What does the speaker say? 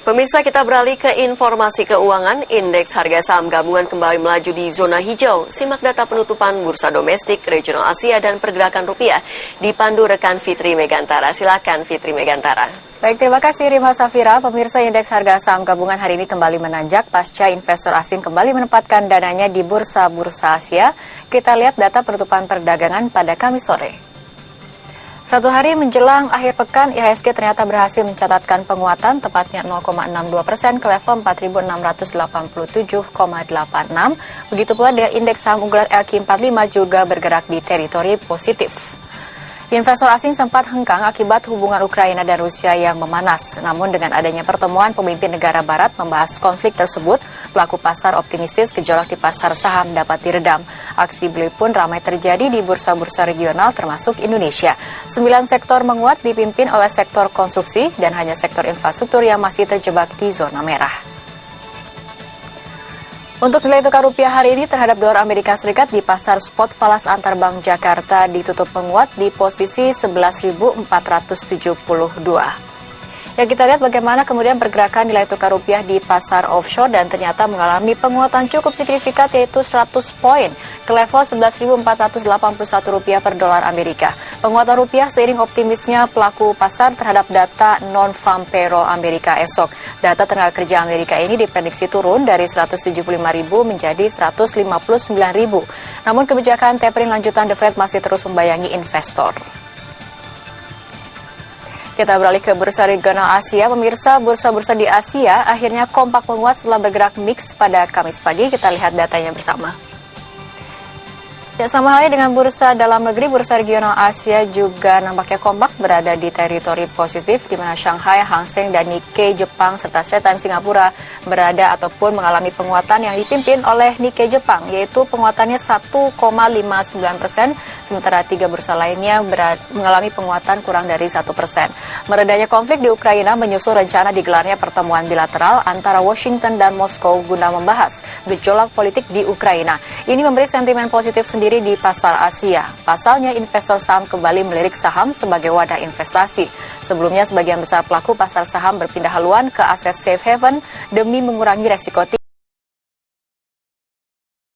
Pemirsa, kita beralih ke informasi keuangan. Indeks harga saham gabungan kembali melaju di zona hijau. Simak data penutupan bursa domestik, regional Asia, dan pergerakan rupiah. Dipandu rekan Fitri Megantara. Silakan Fitri Megantara. Baik, terima kasih Rima Safira. Pemirsa, indeks harga saham gabungan hari ini kembali menanjak pasca investor asing kembali menempatkan dananya di bursa-bursa Asia. Kita lihat data penutupan perdagangan pada Kamis sore. Satu hari menjelang akhir pekan, IHSG ternyata berhasil mencatatkan penguatan tepatnya 0,62% ke level 4.687,86. Begitu pula dengan indeks saham unggulan LQ45 juga bergerak di teritori positif. Investor asing sempat hengkang akibat hubungan Ukraina dan Rusia yang memanas. Namun dengan adanya pertemuan pemimpin negara barat membahas konflik tersebut, pelaku pasar optimistis gejolak di pasar saham dapat diredam. Aksi beli pun ramai terjadi di bursa-bursa regional termasuk Indonesia. 9 sektor menguat dipimpin oleh sektor konstruksi dan hanya sektor infrastruktur yang masih terjebak di zona merah. Untuk nilai tukar rupiah hari ini terhadap dolar Amerika Serikat di pasar spot falas antar bank Jakarta ditutup menguat di posisi 11.472. Ya, kita lihat bagaimana kemudian pergerakan nilai tukar rupiah di pasar offshore dan ternyata mengalami penguatan cukup signifikan yaitu 100 poin ke level 11.481 rupiah per dolar Amerika. Penguatan rupiah seiring optimisnya pelaku pasar terhadap data non-farm payroll Amerika esok. Data tenaga kerja Amerika ini diprediksi turun dari 175.000 menjadi 159.000. Namun kebijakan tapering lanjutan The Fed masih terus membayangi investor. Kita beralih ke bursa regional Asia. Pemirsa, bursa-bursa di Asia akhirnya kompak menguat setelah bergerak mix pada Kamis pagi. Kita lihat datanya bersama. Ya, sama halnya dengan bursa dalam negeri, bursa regional Asia juga nampaknya kompak berada di teritori positif, di mana Shanghai, Hang Seng, dan Nikkei Jepang serta Straits Times Singapura berada ataupun mengalami penguatan yang dipimpin oleh Nikkei Jepang, yaitu penguatannya 1,59%, sementara 3 bursa lainnya mengalami penguatan kurang dari 1%. Meredanya konflik di Ukraina menyusul rencana digelarnya pertemuan bilateral antara Washington dan Moskow guna membahas gejolak politik di Ukraina. Ini memberi sentimen positif sendiri di pasar Asia. Pasalnya, investor saham kembali melirik saham sebagai wadah investasi. Sebelumnya, sebagian besar pelaku pasar saham berpindah haluan ke aset safe haven demi mengurangi resiko tinggi